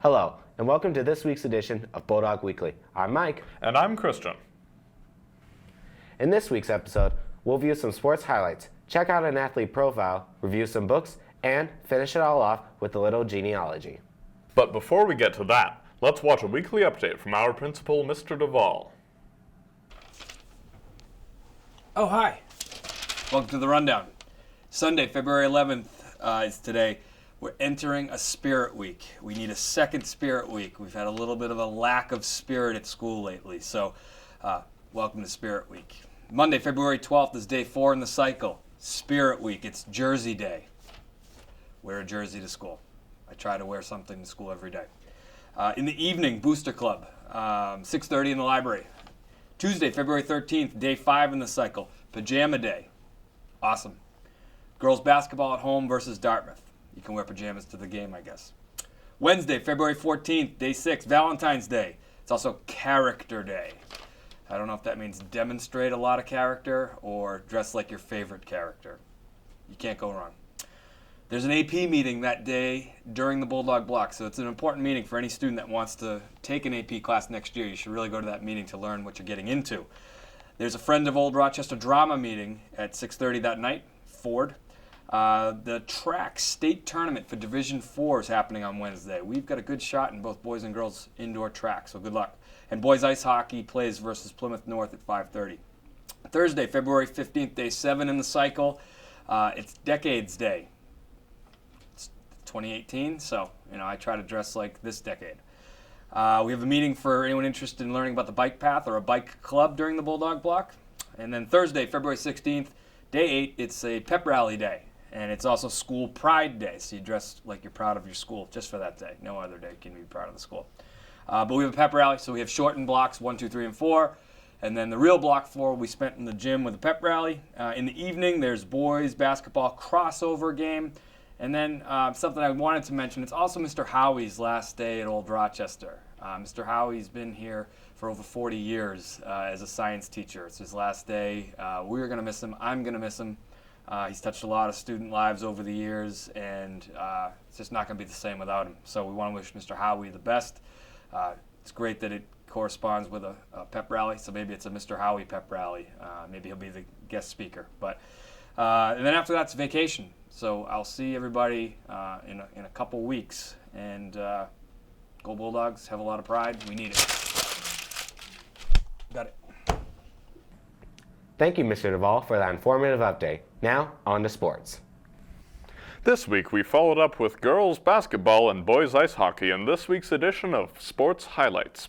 Hello, and welcome to this week's edition of Bulldog Weekly. I'm Mike. And I'm Christian. In this week's episode, we'll view some sports highlights, check out an athlete profile, review some books, and finish it all off with a little genealogy. But before we get to that, let's watch a weekly update from our principal, Mr. Devoll. Oh, hi. Welcome to the Rundown. Sunday, February 11th is today. We're entering a spirit week. We need a second spirit week. We've had a little bit of a lack of spirit at school lately, so welcome to Spirit Week. Monday, February 12th is day 4 in the cycle. Spirit Week. It's Jersey Day. Wear a jersey to school. I try to wear something to school every day. In the evening, Booster Club, 6:30 in the library. Tuesday, February 13th, day 5 in the cycle. Pajama Day. Awesome. Girls basketball at home versus Dartmouth. You can wear pajamas to the game, I guess. Wednesday, February 14th, day 6, Valentine's Day. It's also Character Day. I don't know if that means demonstrate a lot of character or dress like your favorite character. You can't go wrong. There's an AP meeting that day during the Bulldog block, so it's an important meeting for any student that wants to take an AP class next year. You should really go to that meeting to learn what you're getting into. There's a Friend of Old Rochester drama meeting at 6:30 that night, Ford. The track state tournament for Division 4 is happening on Wednesday. We've got a good shot in both boys and girls indoor track, so good luck. And boys ice hockey plays versus Plymouth North at 5:30. Thursday, February 15th, day 7 in the cycle. It's Decades Day. It's 2018, so I try to dress like this decade. We have a meeting for anyone interested in learning about the bike path or a bike club during the Bulldog block. And then Thursday, February 16th, day 8, it's a pep rally day. And it's also School Pride Day, so you dress like you're proud of your school just for that day. No other day can you be proud of the school. But we have a pep rally, so we have shortened blocks 1, 2, 3, and 4. And then the real block 4 we spent in the gym with a pep rally. In the evening, there's boys basketball crossover game. And then something I wanted to mention, it's also Mr. Howie's last day at Old Rochester. Mr. Howie's been here for over 40 years as a science teacher. It's his last day. We're going to miss him. I'm going to miss him. He's touched a lot of student lives over the years, and it's just not going to be the same without him. So we want to wish Mr. Howie the best. It's great that it corresponds with a pep rally, so maybe it's a Mr. Howie pep rally. Maybe he'll be the guest speaker. But and then after that's vacation. So I'll see everybody in a couple weeks. And go Bulldogs, have a lot of pride. We need it. Got it. Thank you, Mr. Devoll, for that informative update. Now, on to sports. This week we followed up with girls basketball and boys ice hockey in this week's edition of Sports Highlights.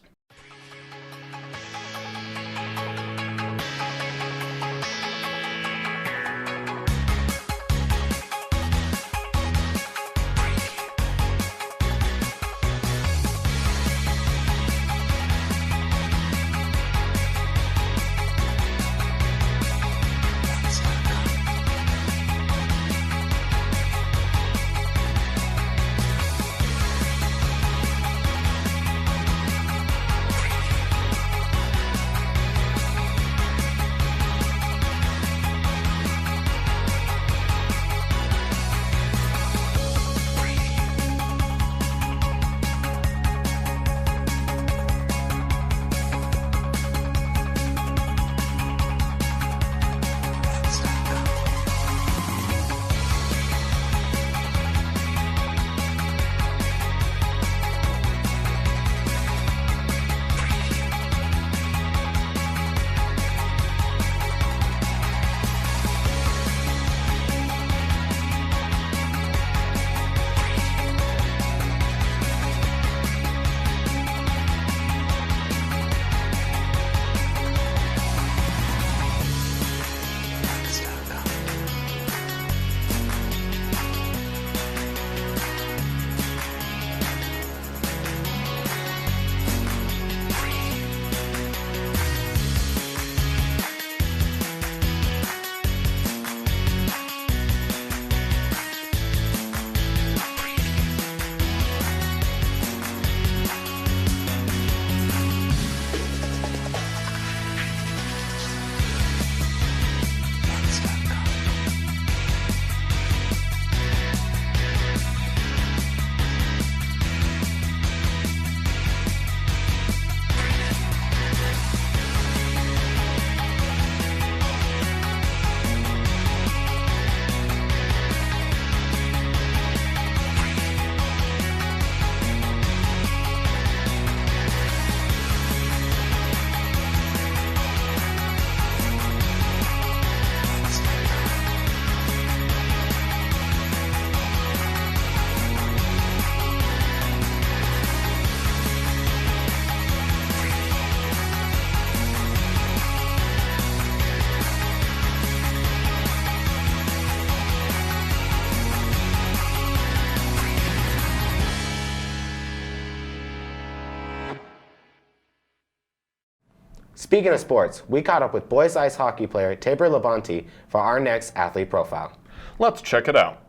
Speaking of sports, we caught up with boys ice hockey player Tayber Labonte for our next athlete profile. Let's check it out.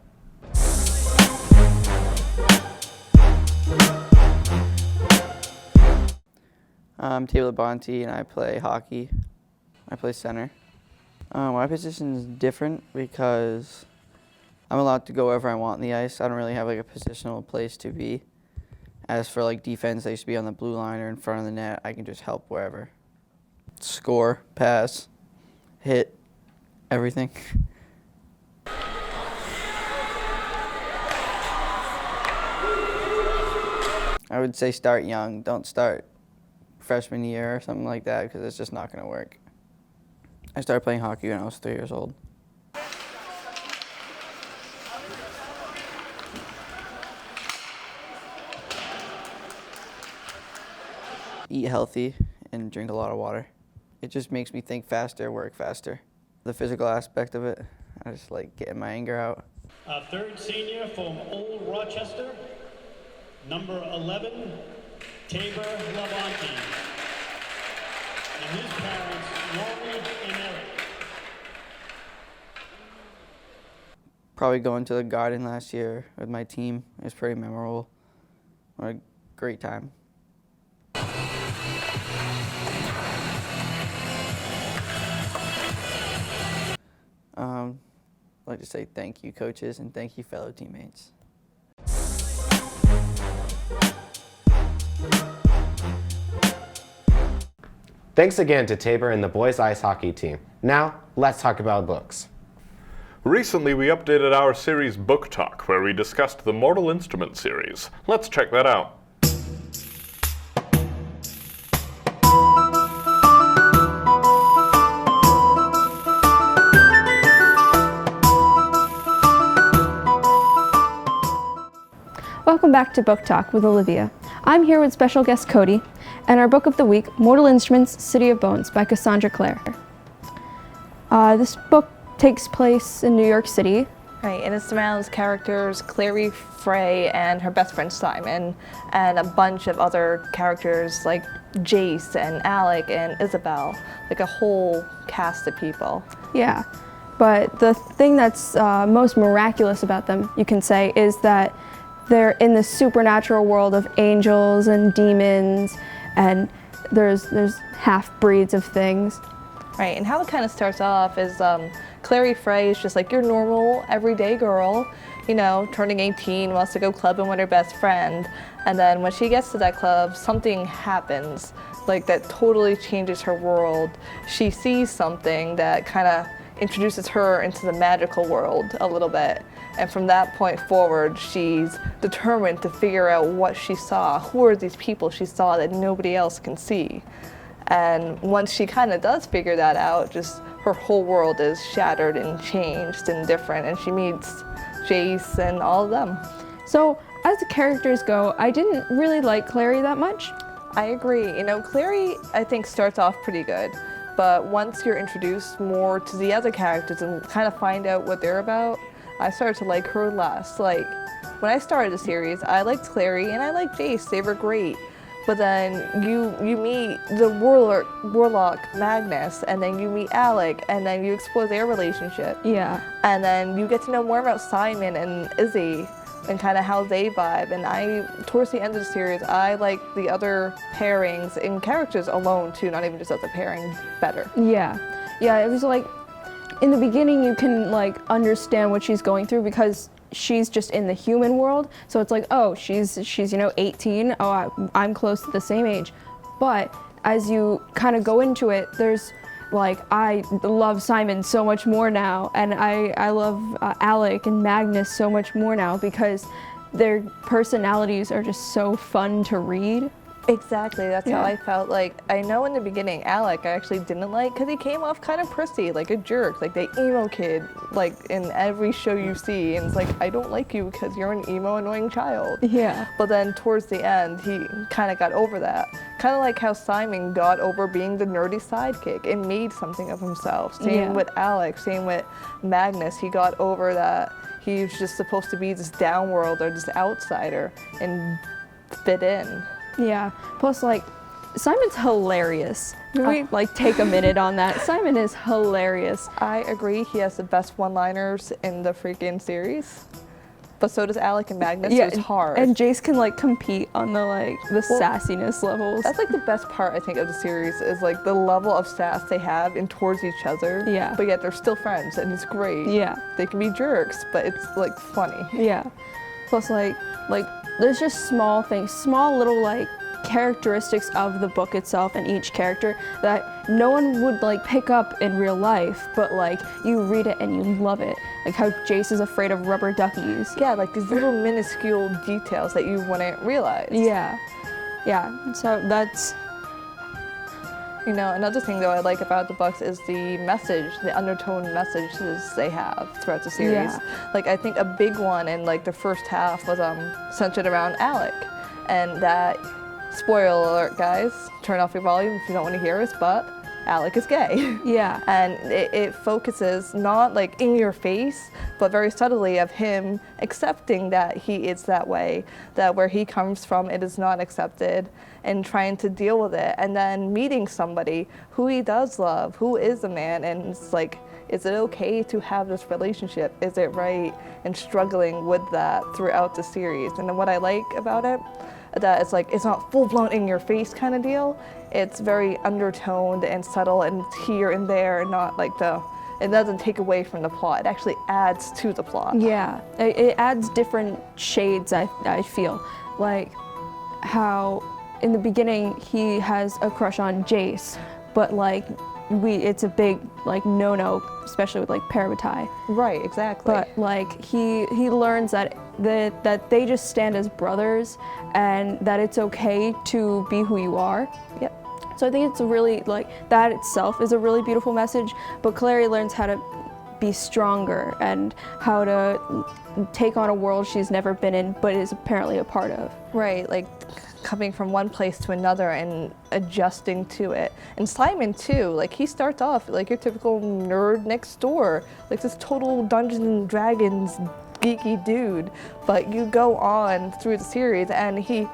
I'm Tayber Labonte and I play hockey. I play center. My position is different because I'm allowed to go wherever I want on the ice. I don't really have like a positional place to be. As for like defense, I used to be on the blue line or in front of the net. I can just help wherever. Score, pass, hit, everything. I would say start young. Don't start freshman year or something like that because it's just not going to work. I started playing hockey when I was 3 years old. Eat healthy and drink a lot of water. It just makes me think faster, work faster. The physical aspect of it, I just like getting my anger out. A third senior from Old Rochester, number 11, Tayber Labonte, and his parents, Laurie and Eric. Probably going to the garden last year with my team. It was pretty memorable. What a great time. I'd like to say thank you, coaches, and thank you, fellow teammates. Thanks again to Tayber and the boys ice hockey team. Now, let's talk about books. Recently, we updated our series Book Talk, where we discussed the Mortal Instruments series. Let's check that out. Welcome back to Book Talk with Olivia. I'm here with special guest Cody, and our book of the week, Mortal Instruments, City of Bones by Cassandra Clare. This book takes place in New York City. Right, and it surrounds characters Clary Frey and her best friend Simon, and a bunch of other characters like Jace and Alec and Isabel, like a whole cast of people. Yeah, but the thing that's most miraculous about them, you can say, is that they're in the supernatural world of angels and demons, and there's half-breeds of things. Right, and how it kind of starts off is Clary Frey is just like your normal, everyday girl, you know, turning 18, wants to go clubbing with her best friend, and then when she gets to that club, something happens, like that totally changes her world. She sees something that kind of introduces her into the magical world a little bit. And from that point forward, she's determined to figure out what she saw. Who are these people she saw that nobody else can see? And once she kind of does figure that out, just her whole world is shattered and changed and different. And she meets Jace and all of them. So as the characters go, I didn't really like Clary that much. I agree. You know, Clary, I think, starts off pretty good. But once you're introduced more to the other characters and kind of find out what they're about, I started to like her less. Like, when I started the series, I liked Clary and I liked Jace. They were great. But then you meet the warlock Magnus, and then you meet Alec, and then you explore their relationship. Yeah. And then you get to know more about Simon and Izzy and kind of how they vibe. And towards the end of the series, I like the other pairings and characters alone too, not even just as a pairing, better. Yeah. Yeah, it was like, in the beginning you can like understand what she's going through because she's just in the human world. So it's like, oh, she's 18. Oh, I'm close to the same age. But as you kind of go into it, there's like, I love Simon so much more now, and I love Alec and Magnus so much more now because their personalities are just so fun to read. Exactly, that's how I felt. Like, I know in the beginning, Alec I actually didn't like because he came off kind of prissy, like a jerk, like the emo kid, like in every show you see. And it's like, I don't like you because you're an emo, annoying child. Yeah. But then towards the end, he kind of got over that. Kind of like how Simon got over being the nerdy sidekick and made something of himself. Same with Alec, same with Magnus. He got over that he was just supposed to be this downworld or this outsider and fit in. Yeah. Plus, like, Simon's hilarious. Can we like take a minute on that? Simon is hilarious. I agree. He has the best one-liners in the freaking series. But so does Alec and Magnus. So it's hard. And Jace can like compete on the sassiness levels. That's like the best part, I think, of the series is like the level of sass they have in towards each other. Yeah. But yet they're still friends, and it's great. Yeah. They can be jerks, but it's like funny. Yeah. Plus like there's just small things, small little like characteristics of the book itself and each character that no one would like pick up in real life, but like you read it and you love it. Like how Jace is afraid of rubber duckies. Yeah, like these little minuscule details that you wouldn't realize. Yeah. Yeah. So that's You know, another thing though I like about the books is the message, the undertone messages they have throughout the series. Yeah. Like I think a big one in like the first half was centered around Alec, and that, spoiler alert guys, turn off your volume if you don't want to hear us, but Alec is gay. Yeah. And it focuses not like in your face, but very subtly of him accepting that he is that way, that where he comes from it is not accepted, and trying to deal with it, and then meeting somebody who he does love, who is a man, and it's like, is it okay to have this relationship? Is it right? And struggling with that throughout the series. And then what I like about it, that it's like, it's not full-blown in your face kind of deal. It's very undertoned and subtle and here and there, and not like it doesn't take away from the plot. It actually adds to the plot. Yeah, it adds different shades, I feel. Like how in the beginning he has a crush on Jace, but like it's a big like no-no, especially with like Parabatai. Right, exactly. But like he learns that they just stand as brothers, and that it's okay to be who you are. Yep. So I think it's a really, like, that itself is a really beautiful message, but Clary learns how to be stronger and how to take on a world she's never been in, but is apparently a part of. Right, like coming from one place to another and adjusting to it. And Simon too, like he starts off like your typical nerd next door, like this total Dungeons and Dragons geeky dude, but you go on through the series and he'll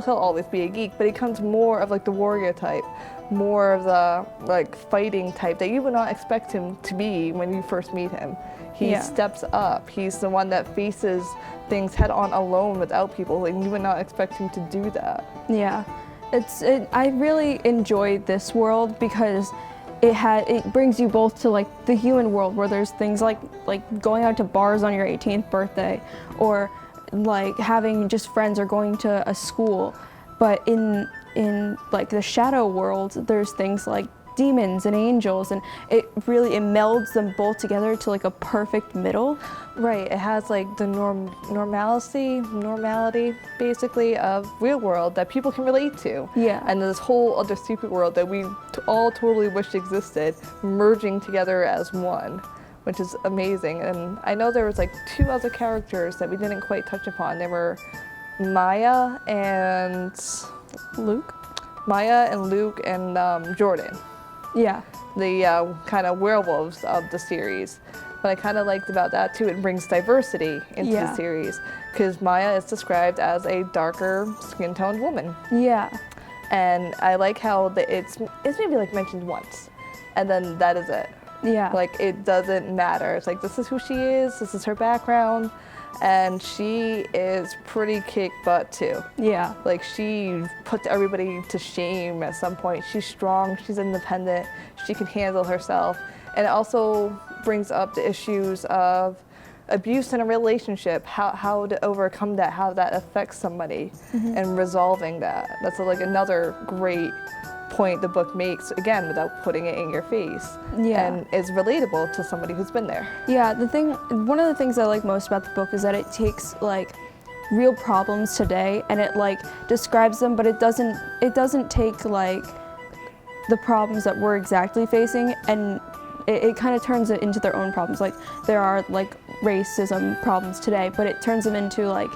always be a geek, but he becomes more of like the warrior type, more of the like fighting type that you would not expect him to be when you first meet him. He steps up. He's the one that faces things head on alone without people, and you would not expect him to do that. Yeah, I really enjoy this world because it brings you both to like the human world where there's things like going out to bars on your 18th birthday, or like having just friends or going to a school. But in like the shadow world, there's things like demons and angels, and it melds them both together to like a perfect middle. Right, it has like the normality basically of real world that people can relate to. Yeah. And this whole other secret world that we all totally wish existed, merging together as one, which is amazing. And I know there was like 2 other characters that we didn't quite touch upon. There were Maya and Luke and Jordan. Yeah. The kind of werewolves of the series. What I kind of liked about that too, it brings diversity into the series, because Maya is described as a darker skin-toned woman. Yeah. And I like how it's maybe like mentioned once, and then that is it. Yeah. Like it doesn't matter. It's like, this is who she is, this is her background, and she is pretty kick butt too. Yeah. Like she puts everybody to shame at some point. She's strong, she's independent, she can handle herself. And it also brings up the issues of abuse in a relationship, how to overcome that, how that affects somebody, and resolving that. That's like another great point the book makes, again, without putting it in your face. Yeah. And is relatable to somebody who's been there. Yeah, one of the things I like most about the book is that it takes like real problems today and it like describes them, but it doesn't take like the problems that we're exactly facing, and it kind of turns it into their own problems. Like there are like racism problems today, but it turns them into like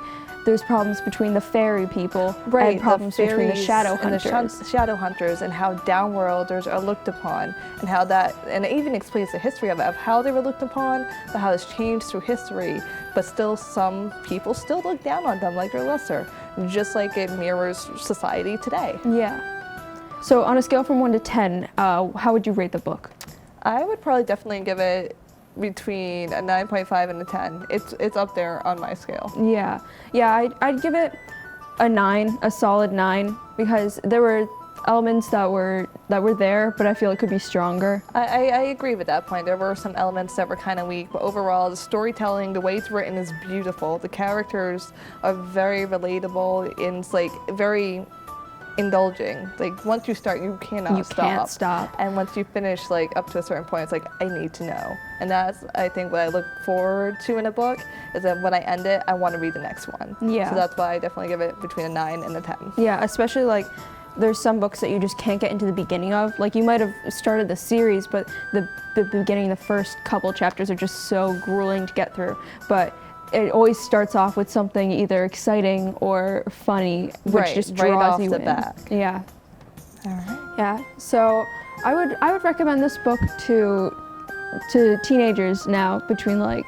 there's problems between the fairy people, right, and problems between the shadow and hunters. the shadow hunters, and how downworlders are looked upon, and how that, and it even explains the history of it, of how they were looked upon, but how it's changed through history, but still some people still look down on them like they're lesser, just like it mirrors society today. Yeah. So on a scale from 1 to 10, how would you rate the book? I would probably definitely give it between a 9.5 and a 10. It's up there on my scale. Yeah, I'd give it a 9, a solid 9, because there were elements that were there, but I feel it could be stronger. I agree with that point. There were some elements that were kind of weak, but overall the storytelling, the way it's written is beautiful. The characters are very relatable and it's like very indulging. Like once you start, you cannot stop. You can't stop. And once you finish, like up to a certain point, it's like I need to know. And that's I think what I look forward to in a book is that when I end it, I want to read the next one. Yeah. So that's why I definitely give it between a 9 and a 10. Yeah, especially like there's some books that you just can't get into the beginning of. Like you might have started the series, but the beginning, the first couple chapters are just so grueling to get through. But it always starts off with something either exciting or funny, which just draws right off you the in. bat. Yeah. All right. Yeah. So I would recommend this book to teenagers now between like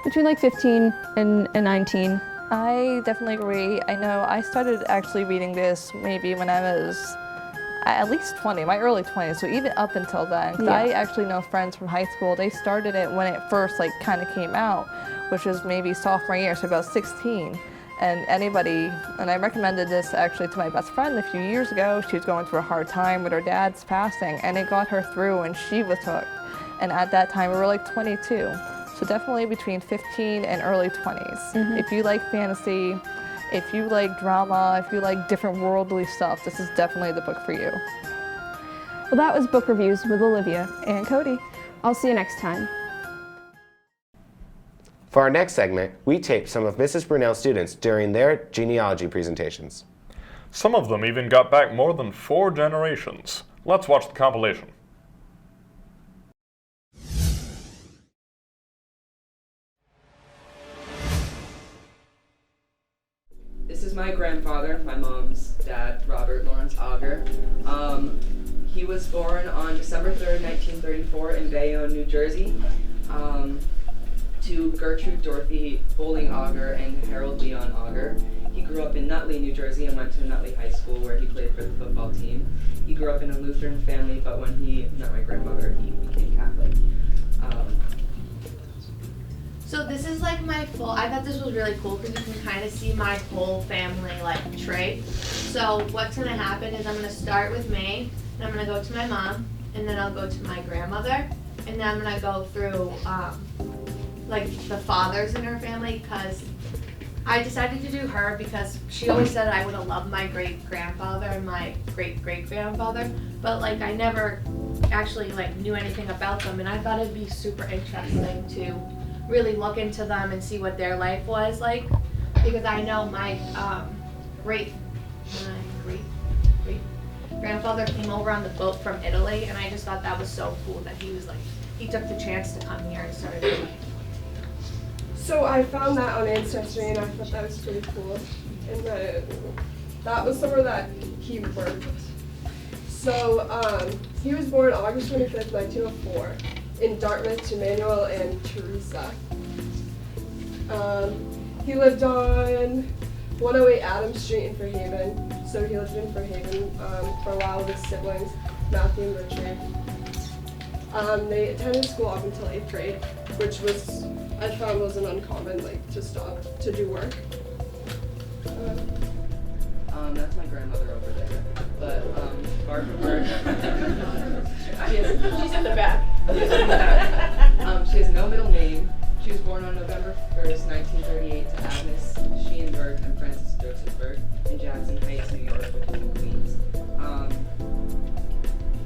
15 and 19. I definitely agree. I know I started actually reading this maybe when I was at least 20, my early 20s, so even up until then. 'Cause Yeah. I actually know friends from high school, they started it when it first like kind of came out, which was maybe sophomore year, so about 16. And I recommended this actually to my best friend a few years ago. She was going through a hard time with her dad's passing, and it got her through, and she was hooked. And at that time, we were like 22. So definitely between 15 and early 20s. If you like fantasy, if you like drama, if you like different worldly stuff, this is definitely the book for you. Well, that was Book Reviews with Olivia. And Cody. I'll see you next time. For our next segment, we taped some of Mrs. Brunel's students during their genealogy presentations. Some of them even got back more than 4 generations. Let's watch the compilation. This is my grandfather, my mom's dad, Robert Lawrence Auger. He was born on December 3rd, 1934 in Bayonne, New Jersey, to Gertrude Dorothy Bowling Auger and Harold Leon Auger. He grew up in Nutley, New Jersey, and went to Nutley High School where he played for the football team. He grew up in a Lutheran family, but when he met my grandmother, he became Catholic. So this is like my full, I thought this was really cool because you can kind of see my whole family like tree. So what's going to happen is I'm going to start with me, and I'm going to go to my mom, and then I'll go to my grandmother, and then I'm going to go through like the fathers in her family, because I decided to do her because she always said I would have loved my great-grandfather and my great-great-grandfather, but like I never actually like knew anything about them, and I thought it'd be super interesting to really look into them and see what their life was like, because I know my great grandfather came over on the boat from Italy, and I just thought that was so cool that he was like, he took the chance to come here and started doing it. So I found that on Ancestry, and I thought that was pretty cool. And that was somewhere that he worked. So he was born August 25th, 1904. In Dartmouth to Manuel and Teresa. He lived on 108 Adams Street in Fairhaven. So he lived in Fairhaven for a while with his siblings, Matthew and Richard. They attended school up until 8th grade, which was, I found wasn't uncommon, like to stop to do work. That's my grandmother over there. But far from her, She's in the back. she has no middle name. She was born on November 1st, 1938 to Agnes Sheenberg and Francis Joseph Berg in Jackson Heights, New York, which is in Queens.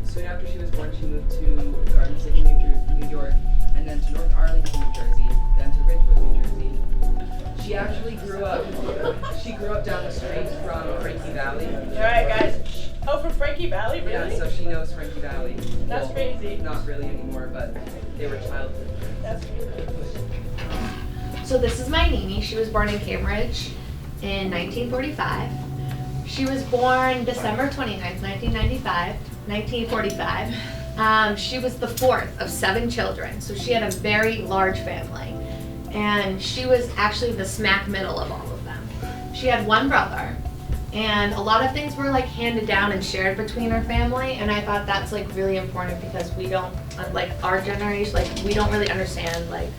Soon after she was born, she moved to Garden City, New York, and then to North Arlington, New Jersey, then to Ridgewood, New Jersey. She actually grew up down the street from Frankie Valley. Alright guys. Oh, from Frankie Valley, really? Yeah, so she knows Frankie Valley. That's crazy. Not really anymore, but they were childhood. That's crazy. So this is my Nini. She was born in Cambridge in 1945. She was born December 29th, 1945. She was the 4th of 7 children, so she had a very large family. And she was actually the smack middle of all of them. She had one brother, And a lot of things were like handed down and shared between our family, and I thought that's like really important because we don't, like our generation, like we don't really understand like,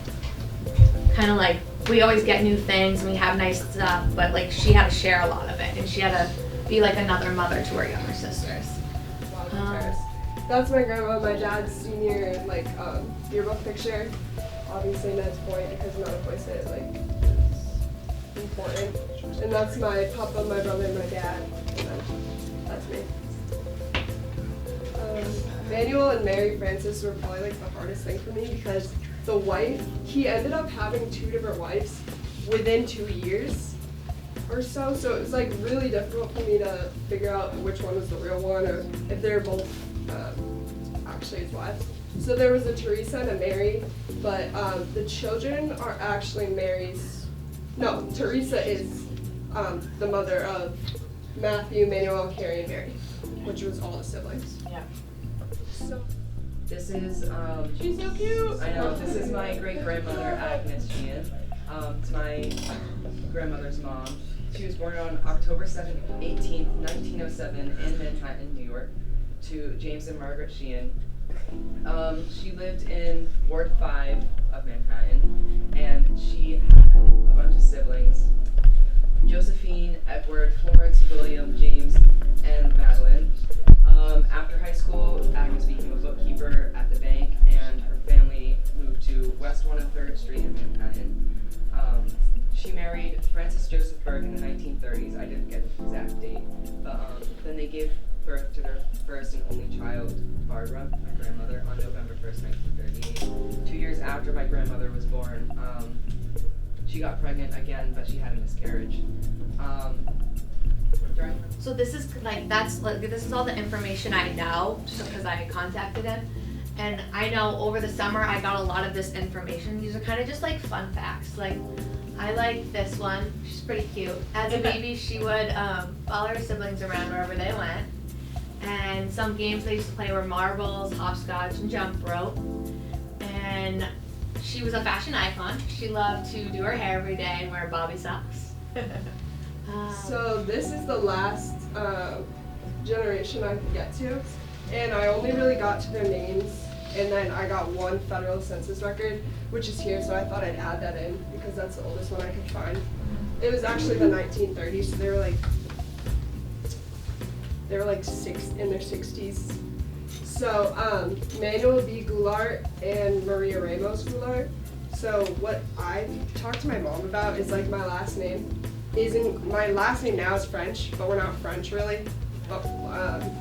kind of like, we always get new things and we have nice stuff, but like she had to share a lot of it, and she had to be like another mother to her younger sisters. That's my grandma, my dad's senior like yearbook picture. Obviously Ned's point because another place it like is important. And that's my papa, my brother, and my dad. And then that's me. Manuel and Mary Frances were probably like the hardest thing for me because the wife, he ended up having 2 different wives within 2 years or so. So it was like really difficult for me to figure out which one was the real one or if they're both actually his wives. So there was a Teresa and a Mary, but the children are actually Mary's. No, Teresa is the mother of Matthew, Manuel, Carrie, and Mary, which was all the siblings. Yeah. So This is, She's so cute. I know, this is my great-grandmother, Agnes Sheehan. It's my grandmother's mom. She was born on October 18th, 1907 in Manhattan, New York, to James and Margaret Sheehan. She lived in Ward 5 of Manhattan, and she had a bunch of siblings. Josephine, Edward, Florence, William, James, and Madeline. After high school, Agnes became a bookkeeper at the bank, and her family moved to West 103rd Street in Manhattan. She married Francis Joseph Berg in the 1930s. I didn't get the exact date, but then they gave birth to their first and only child, Barbara, my grandmother, on November 1st, 1938. 2 years after my grandmother was born, she got pregnant again, but she had a miscarriage. So this is like, this is all the information I know, just because I contacted him. And I know over the summer I got a lot of this information. These are kind of just like fun facts. Like, I like this one. She's pretty cute. As a baby, she would follow her siblings around wherever they went. And some games they used to play were marbles, hopscotch, and jump rope. And she was a fashion icon. She loved to do her hair every day and wear bobby socks. So this is the last generation I could get to, and I only really got to their names, and then I got one federal census record, which is here, so I thought I'd add that in because that's the oldest one I could find. It was actually the 1930s, so they were like in their 60s. So Manuel B. Goulart and Maria Ramos Goulart. So what I talked to my mom about is like my last name. My last name now is French, but we're not French really, but,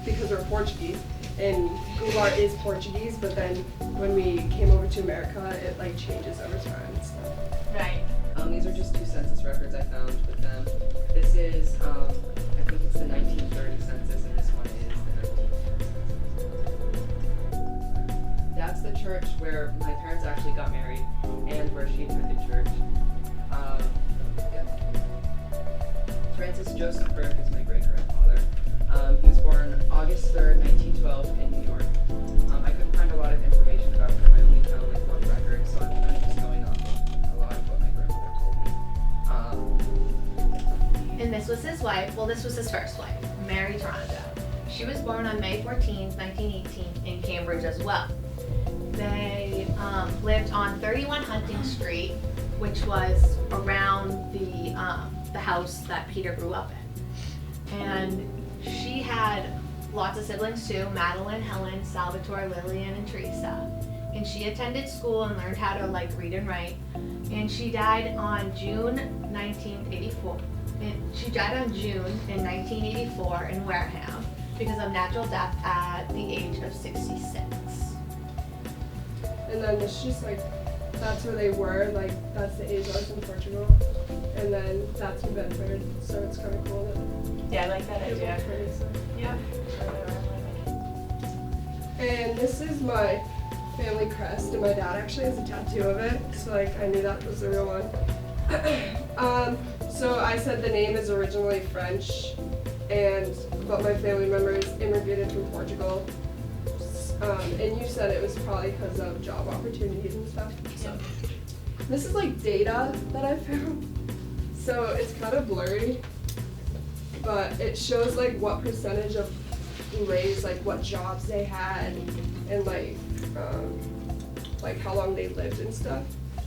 because we're Portuguese, and Goulart is Portuguese, but then when we came over to America, it like changes over time and stuff. Right. These are just 2 census records I found with them. This is, I think it's the 1930 census, and this one is the 1960 census. That's the church where my parents actually got married, and where she attended church. Francis Joseph Berg is my great-grandfather. He was born August 3rd, 1912 in New York. I couldn't find a lot of information about him. I only found like one record, so I'm kind of just going off of a lot of what my grandmother told me. And this was his wife. Well, this was his first wife, Mary Toronto. She was born on May 14th, 1918 in Cambridge as well. They lived on 31 Hunting Street, which was around the house that Peter grew up in. And she had lots of siblings too, Madeline, Helen, Salvatore, Lillian, and Teresa. And she attended school and learned how to like read and write. And she died on June 1984. She died on June in 1984 in Wareham because of natural death at the age of 66. And then it's just like, that's where they were, like that's the Azores in Portugal. And then that's New Bedford, so it's kind of cool that Yeah, I like that they idea. both pretty, so. Yeah. And this is my family crest, and my dad actually has a tattoo of it, so like I knew that was the real one. So I said the name is originally French, but my family members immigrated from Portugal. And you said it was probably because of job opportunities and stuff. So this is like data that I found. So it's kind of blurry, but it shows like what percentage of raised, like what jobs they had, and like how long they lived and stuff.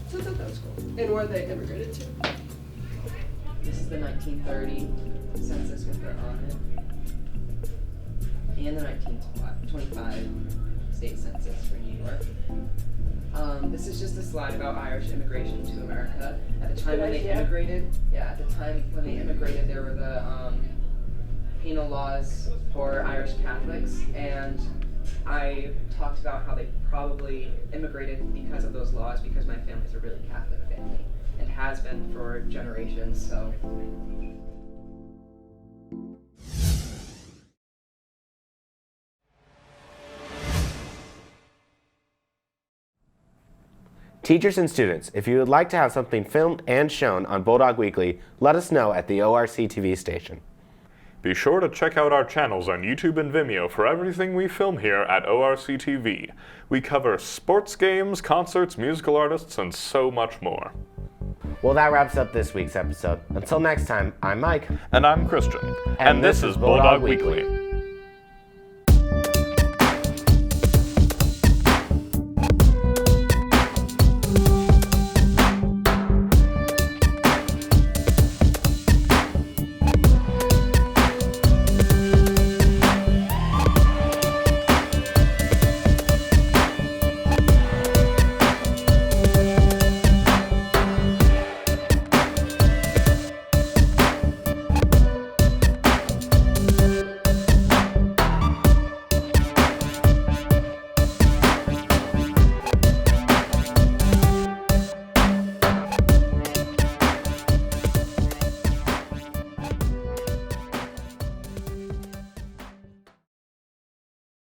So I thought that was cool. And where they immigrated to. This is the 1930 census with her on it. And the 1925 state census for New York. This is just a slide about Irish immigration to America. At the time when they immigrated, there were the penal laws for Irish Catholics, and I talked about how they probably immigrated because of those laws, because my family's a really Catholic family and has been for generations. So. Teachers and students, if you would like to have something filmed and shown on Bulldog Weekly, let us know at the ORC TV station. Be sure to check out our channels on YouTube and Vimeo for everything we film here at ORC TV. We cover sports games, concerts, musical artists, and so much more. Well, that wraps up this week's episode. Until next time, I'm Mike. And I'm Christian. And this is Bulldog Weekly.